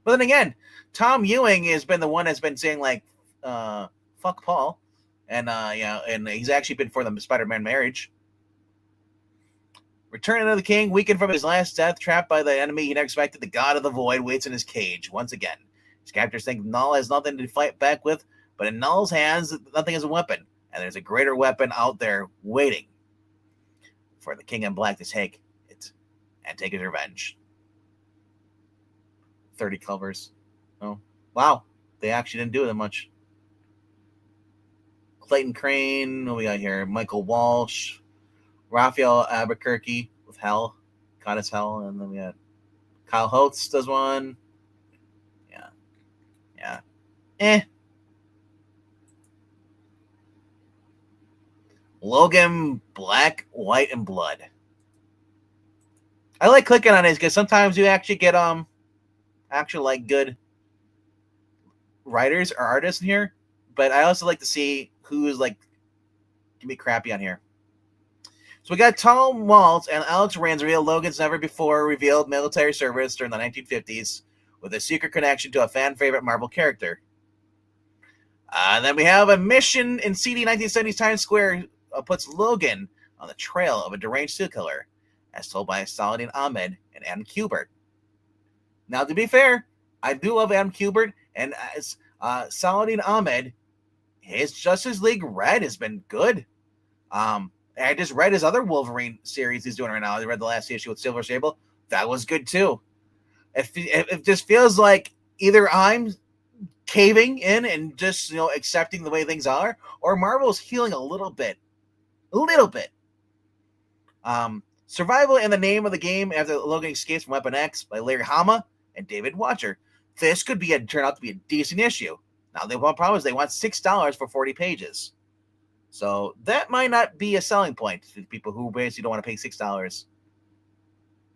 But then again, Tom Ewing has been the one that's been saying like, "Fuck Paul," and and he's actually been for the Spider-Man marriage. Returning to the King, weakened from his last death, trapped by the enemy he never expected, the God of the Void waits in his cage once again. His captors think Null has nothing to fight back with, but in Null's hands, nothing is a weapon, and there's a greater weapon out there waiting for the King in Black to take it and take his revenge. 30 covers. Oh, wow. They actually didn't do that much. Clayton Crane. What we got here? Michael Walsh. Raphael Albuquerque with Hell. Goddess Hell. And then we got Kyle Holtz does one. Yeah. Logan Black, White, and Blood. I like clicking on it because sometimes you actually get actual like good writers or artists in here, but I also like to see who's like can be crappy on here. So we got Tom Waltz and Alex Rand's reveal Logan's never before revealed military service during the 1950s with a secret connection to a fan favorite Marvel character. Then we have a mission in CD 1970s Times Square puts Logan on the trail of a deranged serial killer, as told by Saladin Ahmed and Adam Kubert. Now, to be fair, I do love Adam Kubert, and as Saladin Ahmed, his Justice League Red has been good. I just read his other Wolverine series he's doing right now. I read the last issue with Silver Sable. That was good too. It just feels like either I'm caving in and just accepting the way things are, or Marvel's healing a little bit. Survival in the Name of the Game after Logan escapes from Weapon X by Larry Hama and David Watcher. This could turn out to be a decent issue. Now, the one problem is they want $6 for 40 pages. So that might not be a selling point to people who basically don't want to pay $6.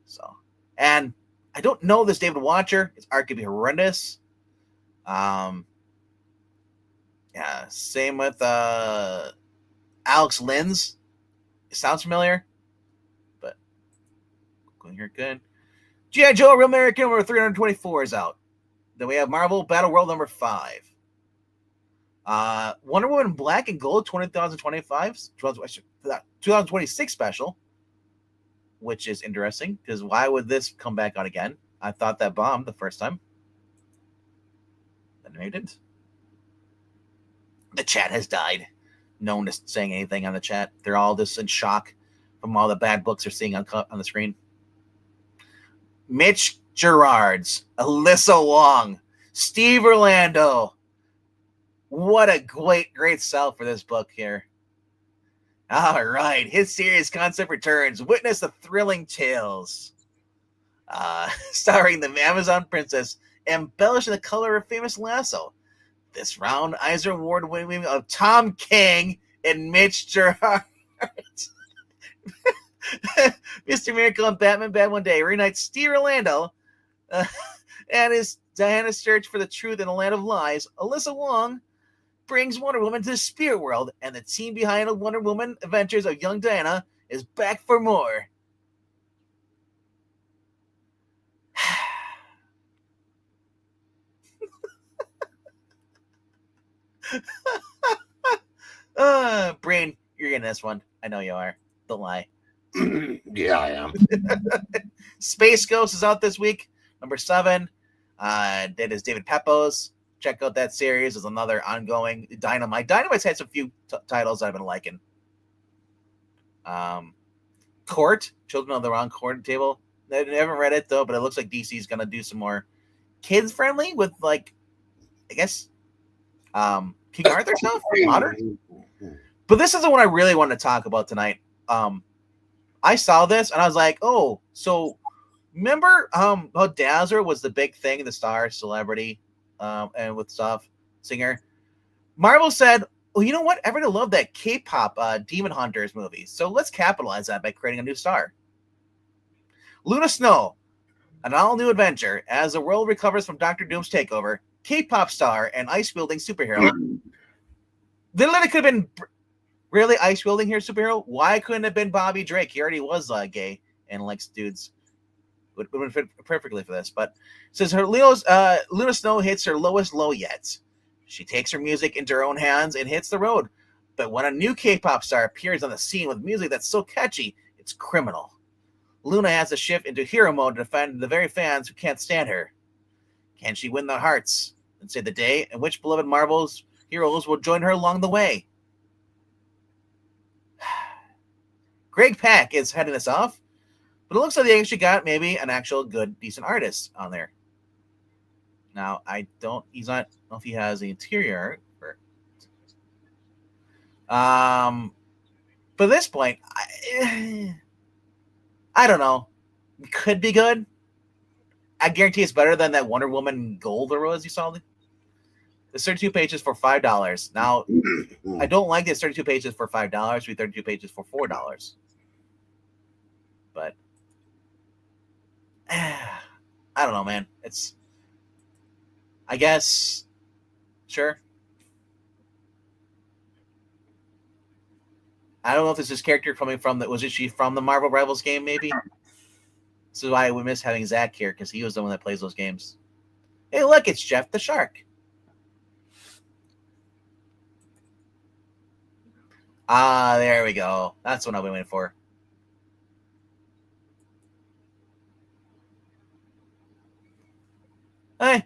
So, and I don't know this David Watcher. His art could be horrendous. Yeah, same with Alex Linz. It sounds familiar, but going here good. G.I. Joe Real American number 324 is out. Then we have Marvel Battle World number 5. Wonder Woman Black and Gold 2026 special, which is interesting because why would this come back out again? I thought that bombed the first time. Then it didn't. The chat has died. No one is saying anything on the chat. They're all just in shock from all the bad books they're seeing on the screen. Mitch Gerards, Alyssa Wong, Steve Orlando. What a great sell for this book here. All right. His series concept returns. Witness the thrilling tales. Starring the Amazon princess, embellishing the color of famous lasso. This round Eisner Award winning of Tom King and Mitch Gerards. Mr. Miracle and Batman Bad One Day reunites Steve Orlando and his Diana's search for the truth in a land of lies. Alyssa Wong brings Wonder Woman to the spirit world, and the team behind the Wonder Woman adventures of young Diana is back for more. Brain, you're getting this one. I know you are. Don't lie. Yeah, I am. Space Ghost is out this week, number 7. That is David Pepos. Check out that series. It's another ongoing Dynamite. Dynamite's had some few titles I've been liking. Court, Children of the Round Court Table. I haven't read it though, but it looks like DC's gonna do some more kids friendly with like, I guess, King Arthur stuff, modern. But this is the one I really want to talk about tonight. I saw this and I was like, oh, so remember how Dazzler was the big thing, the star celebrity, and with stuff singer. Marvel said, well, you know what? Everybody loved that K-pop Demon Hunters movie, so let's capitalize that by creating a new star. Luna Snow, an all-new adventure as the world recovers from Doctor Doom's takeover. K-pop star and ice-wielding superhero. Then it could have been really ice-wielding here superhero. Why couldn't it have been Bobby Drake? He already was gay and likes dudes. Would fit perfectly for this. But says Luna Snow hits her lowest low yet. She takes her music into her own hands and hits the road. But when a new K-pop star appears on the scene with music that's so catchy, it's criminal. Luna has to shift into hero mode to defend the very fans who can't stand her. Can she win their hearts and save the day? And which beloved Marvel's heroes will join her along the way? Greg Pak is heading this off, but it looks like they actually got maybe an actual good, decent artist on there. Now, he's not, I don't know if he has the interior art. But at this point, I don't know. It could be good. I guarantee it's better than that Wonder Woman Gold there was you saw. There's 32 pages for $5. Now, I don't like this 32 pages for $5. Be 32 pages for $4. But I don't know, man. It's, I guess, sure. I don't know if this is character coming from that. Was it she from the Marvel Rivals game? Maybe. This is why we miss having Zach here, because he was the one that plays those games. Hey, look, it's Jeff the Shark. Ah, there we go. That's what I've been waiting for. Hey.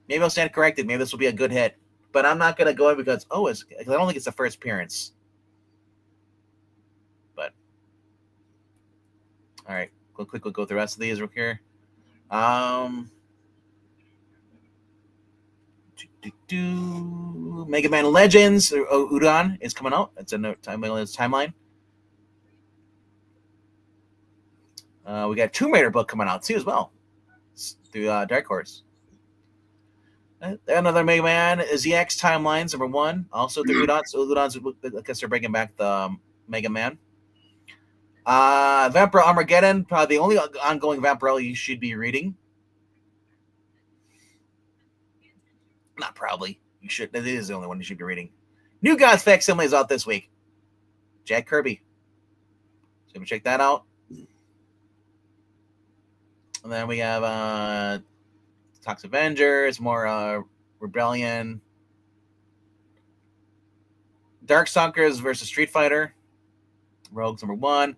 Maybe I'll stand corrected. Maybe this will be a good hit. But I'm not going to go in because, I don't think it's the first appearance. But, all right. We'll quickly go through the rest of these real here. Mega Man Legends Udon is coming out. It's a timeline. We got a Tomb Raider book coming out too as well through Dark Horse. Another Mega Man ZX Timelines #1, also through Udon. So Udon's, I guess they're bringing back the Mega Man. Vampire Armageddon, probably the only ongoing Vampire you should be reading. Not probably. You should. It is the only one you should be reading. New Gods Facsimile is out this week. Jack Kirby. So you can check that out. And then we have Tox Avengers, more Rebellion. Darkstalkers versus Street Fighter. Rogues #1.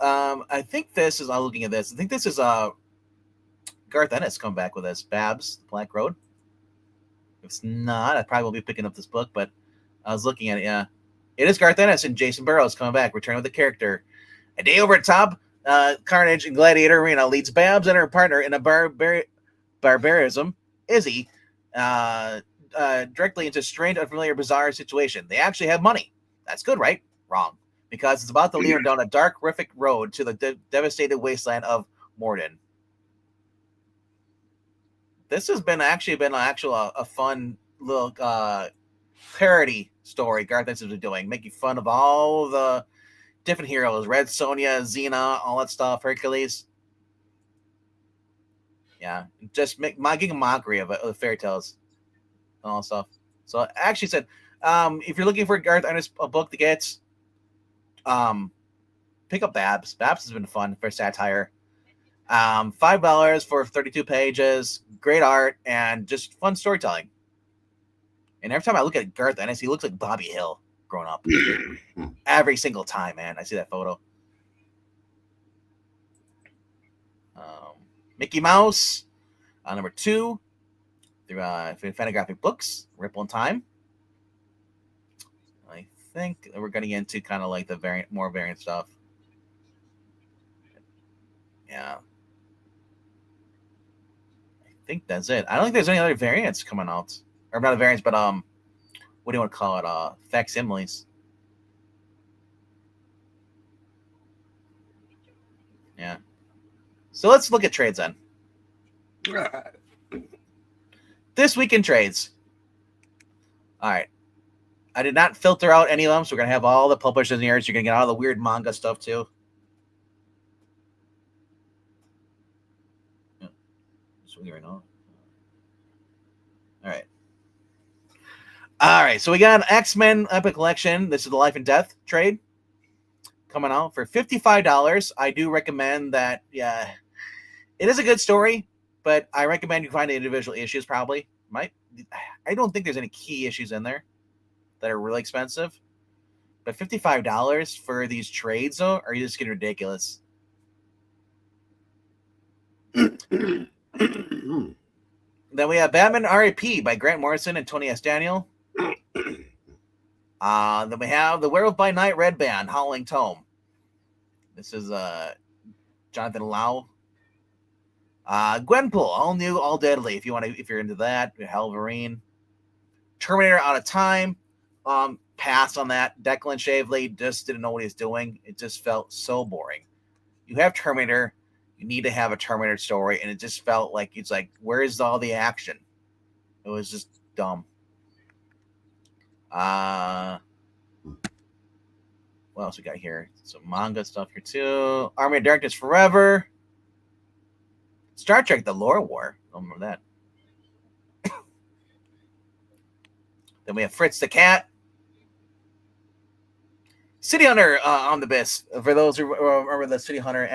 I think this is, I'm looking at this. I think this is Garth Ennis come back with us. Babs, Black Road. If it's not, I probably won't be picking up this book, but I was looking at it, yeah. It is Garth Ennis and Jason Burrows coming back, returning with the character. A day over at top, Carnage and Gladiator Arena leads Babs and her partner in a barbarism, Izzy, directly into strange, unfamiliar, bizarre situation. They actually have money. That's good, right? Wrong. Because it's about to lead them down a dark, horrific road to the devastated wasteland of Morden. This has been a fun little parody story Garth Ennis has been doing, making fun of all the different heroes, Red Sonja, Xena, all that stuff, Hercules. Yeah, just making a mockery of fairy tales and all that stuff. So I actually said, if you're looking for Garth Ennis a book to get, pick up Babs. Babs has been fun for satire. $5 for 32 pages, great art, and just fun storytelling. And every time I look at Garth Ennis, he looks like Bobby Hill growing up. Every single time, man. I see that photo. Mickey Mouse, #2, through Fantagraphic Books, Ripple in Time. I think we're getting into kind of like the more variant stuff. Yeah. I think that's it. I don't think there's any other variants coming out. Or not variants, but what do you want to call it? Facsimiles. Yeah. So let's look at trades then. This week in trades. All right. I did not filter out any of them, so we're going to have all the publishers in here. So you're going to get all the weird manga stuff too. Yeah. Right now. All right. All right. So we got an X-Men Epic Collection. This is the Life and Death trade coming out for $55. I do recommend that. Yeah. It is a good story, but I recommend you find the individual issues probably. I don't think there's any key issues in there that are really expensive. But $55 for these trades, though, are you just getting ridiculous? Then we have Batman R.I.P. by Grant Morrison and Tony S. Daniel. Then we have The Werewolf by Night Red Band, Howling Tome. This is Jonathan Lau. Gwenpool, all new, all deadly. If you're into that, Halverine. Terminator Out of Time. Pass on that. Declan Shavely just didn't know what he was doing. It just felt so boring. You have Terminator. you need to have a Terminator story, and it just felt like it's like, where's all the action? It was just dumb. What else we got here? Some manga stuff here too. Army of Darkness Forever. Star Trek: The Lore War. I don't remember that. Then we have Fritz the Cat. City Hunter Omnibus. For those who remember the City Hunter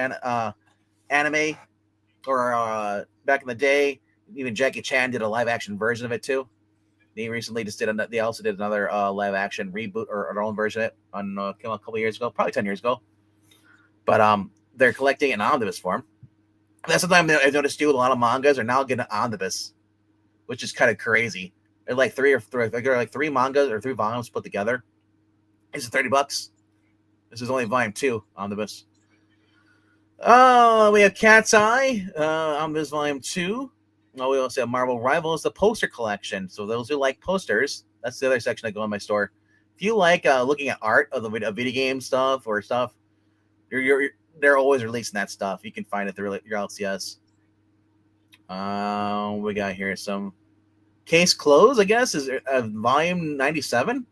anime, or back in the day, even Jackie Chan did a live action version of it too. They recently just did. They also did another live action reboot or their own version of it on came out a couple years ago, probably 10 years ago. But they're collecting it in omnibus form. That's something I've noticed too. A lot of mangas are now getting omnibus, which is kind of crazy. They're like three mangas or 3 volumes put together. It's $30. This is only volume 2 omnibus. We have Cat's Eye omnibus volume 2. We also have Marvel Rivals, the poster collection. So those who like posters, that's the other section I go in my store. If you like looking at art of the video game stuff or stuff, they're always releasing that stuff. You can find it through your LCS. We got here some Case Closed, I guess, is volume 97.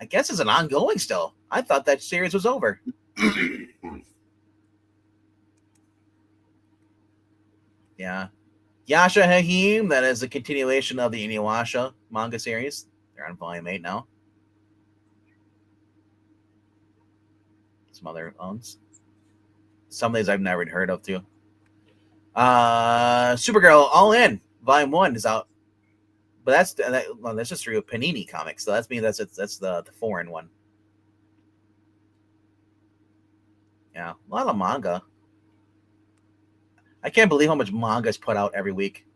I guess it's an ongoing still. I thought that series was over. Yeah. Yasha Hahim, that is a continuation of the Inuyasha manga series. They're on volume 8 now. Some other ones. Some of these I've never heard of too. Supergirl All In, volume 1 is out. But that's just through Panini Comics, so that's the foreign one. Yeah, a lot of manga. I can't believe how much manga is put out every week.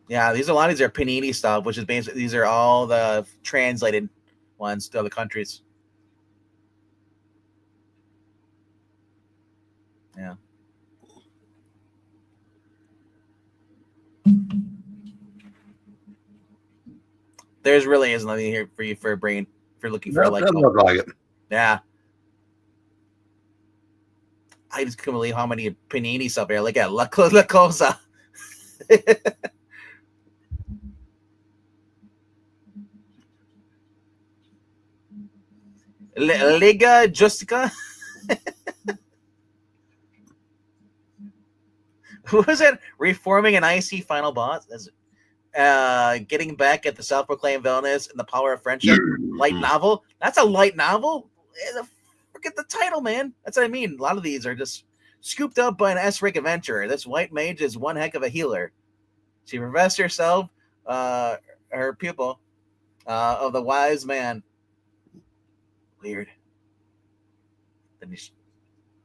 Yeah, a lot of these are Panini stuff, which is basically these are all the translated ones to other countries. Yeah. There's really isn't nothing here for you for a brain if you're looking for Doesn't look like it. Yeah. I just couldn't believe how many Panini stuff there. Look at La Cosa. Liga Justica. Who was it? Reforming an IC final boss. Getting back at the self-proclaimed villainous and the power of friendship. Light novel. That's a light novel. Forget the title, man. That's what I mean. A lot of these are just scooped up by an S-rank adventurer. This white mage is one heck of a healer. She professed herself, her pupil, of the wise man. Weird.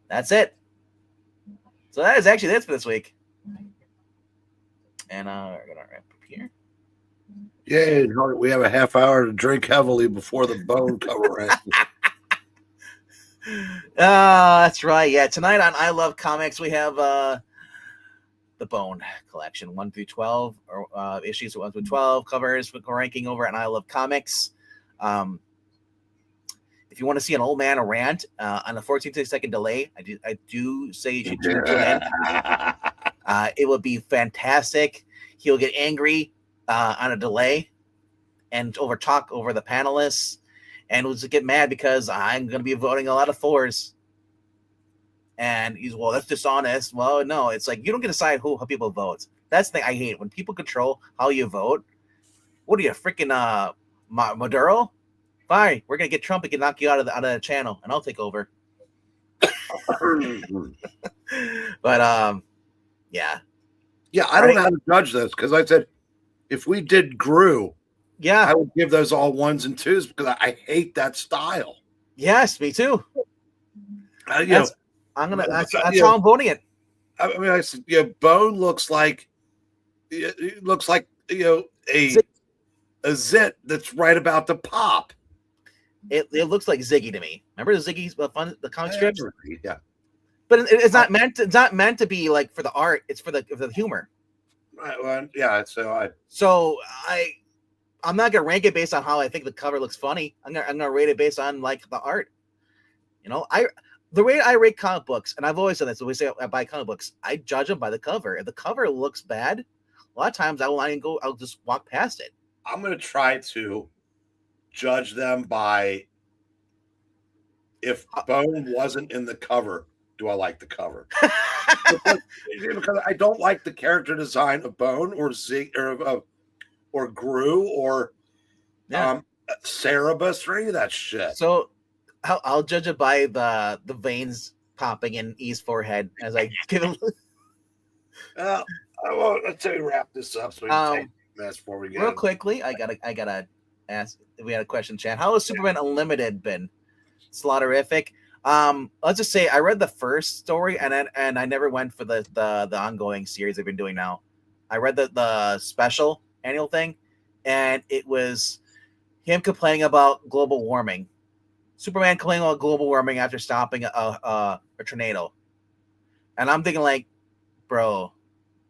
That's it. So that is actually it for this week. And we're gonna wrap up here. Yeah, we have a half hour to drink heavily before the bone cover ends. That's right. Yeah, tonight on I Love Comics we have the Bone collection 1 through 12, or issues 1 through 12 covers. We're ranking over at I Love Comics. If you want to see an old man rant on a 14-second delay, I do say you should tune in. It would be fantastic. He'll get angry on a delay and talk over the panelists, and will just get mad because I'm going to be voting a lot of 4s. And he's, well, that's dishonest. Well, no, it's like you don't get to decide how people vote. That's the thing I hate, when people control how you vote. What are you, freaking Maduro? Fine, we're gonna get Trump and knock you out of the channel, and I'll take over. But yeah. I don't know how to judge this, because I said if we did Gru, I would give those all 1s and 2s because I hate that style. Yes, me too. That's how I'm voting it. I mean, I said, Bone looks like a zit that's right about to pop. It looks like Ziggy to me. Remember the Ziggy's the comic strips? Yeah, but it's not meant. It's not meant to be like for the art. It's for the humor. Right. Well, yeah. I'm not gonna rank it based on how I think the cover looks funny. I'm gonna rate it based on like the art. The way I rate comic books, and I've always said this, the way I buy comic books, I judge them by the cover. If the cover looks bad, a lot of times I'll just walk past it. I'm going to try to judge them by if Bone wasn't in the cover, do I like the cover? because I don't like the character design of Bone or Zig or Gru or Cerebus or any of that shit. So I'll judge it by the veins popping in E's forehead as I give him. Let's say we wrap this up so we can take this before we get real quickly. I gotta ask. We had a question, chat. How has Superman Unlimited been? Slaughterific. Let's just say I read the first story and I never went for the ongoing series they've been doing now. I read the special annual thing, and it was him complaining about global warming. Superman complaining about global warming after stopping a tornado. And I'm thinking, like, bro,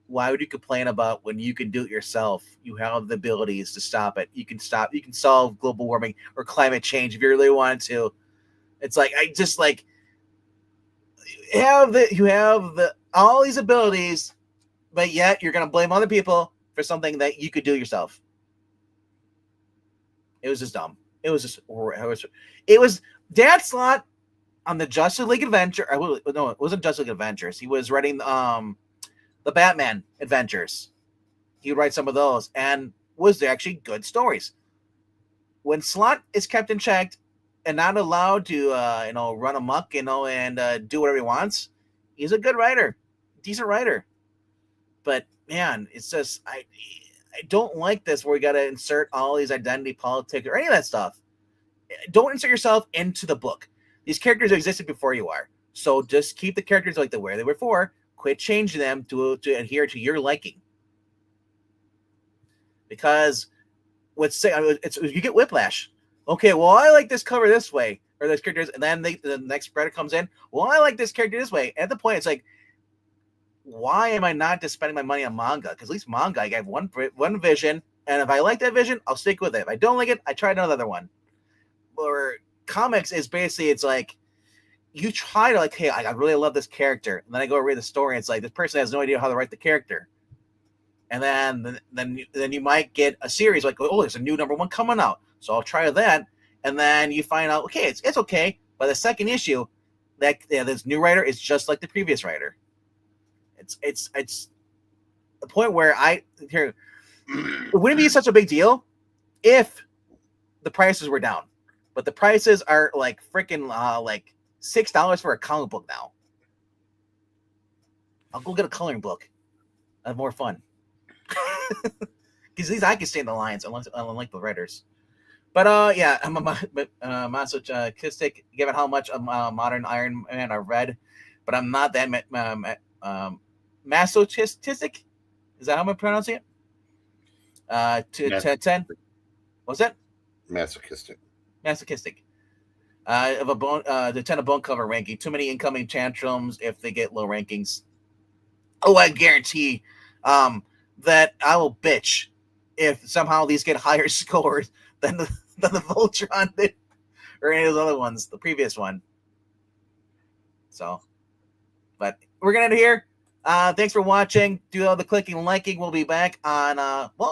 why would you complain about when you can do it yourself? You have the abilities to stop it. You can solve global warming or climate change if you really wanted to. It's like, I just like you have all these abilities, but yet you're gonna blame other people for something that you could do yourself. It was just dumb. It was Dan Slott on the Justice League Adventure. No, it wasn't Justice League Adventures. He was writing the Batman Adventures. He would write some of those, and was actually good stories. When Slott is kept in check and not allowed to run amok, and do whatever he wants, he's a good writer, decent writer. But man, it's just I don't like this where we got to insert all these identity politics or any of that stuff. Don't insert yourself into the book. These characters existed before you are, so just keep the characters like the way they were before. Quit changing them to adhere to your liking. Because you get whiplash. Okay, well, I like this cover this way, or those characters, and then the next spreader comes in. Well, I like this character this way. At the point, it's like, why am I not just spending my money on manga? Because at least manga, I have one vision, and if I like that vision, I'll stick with it. If I don't like it, I try another one. Or comics is basically, it's like, you try to, like, hey, I really love this character, and then I go read the story, and it's like, this person has no idea how to write the character. And then you might get a series like, oh, there's a new #1 coming out, so I'll try that. And then you find out, okay, it's okay. By the second issue, this new writer is just like the previous writer. It's the point where it wouldn't be such a big deal if the prices were down, but the prices are like freaking like $6 for a comic book now. I'll go get a coloring book. I have more fun. Because these I can stay in the lines unlike the writers. But yeah, I'm masochistic given how much modern Iron Man I read, but I'm not that masochistic. Is that how I'm pronouncing it? 10. What's that? Masochistic. Of the 10 of bone cover ranking. Too many incoming tantrums if they get low rankings. Oh, I guarantee that I will bitch if somehow these get higher scores than the Voltron did, or any of those other ones, the previous one. So, but we're gonna end it here. Thanks for watching. Do all the clicking and liking. We'll be back on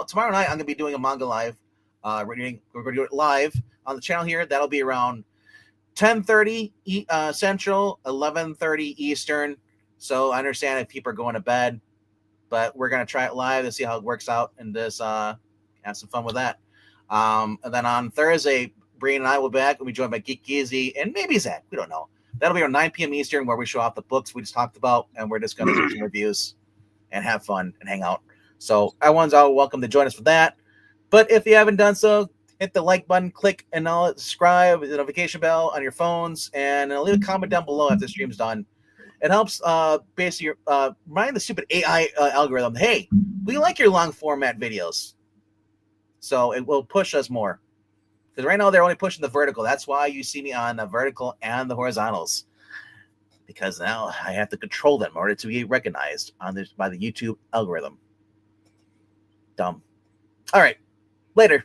tomorrow night. I'm gonna be doing a manga live. We're gonna do it live on the channel here. That'll be around 10:30 Central, 11:30 Eastern. So I understand if people are going to bed, but we're going to try it live and see how it works out and just have some fun with that. And then on Thursday, Breen and I will be back. We'll be joined by Geeky and maybe Zach. We don't know. That'll be around 9 p.m. Eastern, where we show off the books we just talked about, and we're just going to do some reviews and have fun and hang out. So everyone's all welcome to join us for that. But if you haven't done so, hit the like button, click and subscribe, the notification bell on your phones, and leave a comment down below after the stream's done. It helps basically remind the stupid AI algorithm, hey, we like your long format videos. So it will push us more. Because right now they're only pushing the vertical. That's why you see me on the vertical and the horizontals. Because now I have to control them in order to be recognized by the YouTube algorithm. Dumb. All right. Later.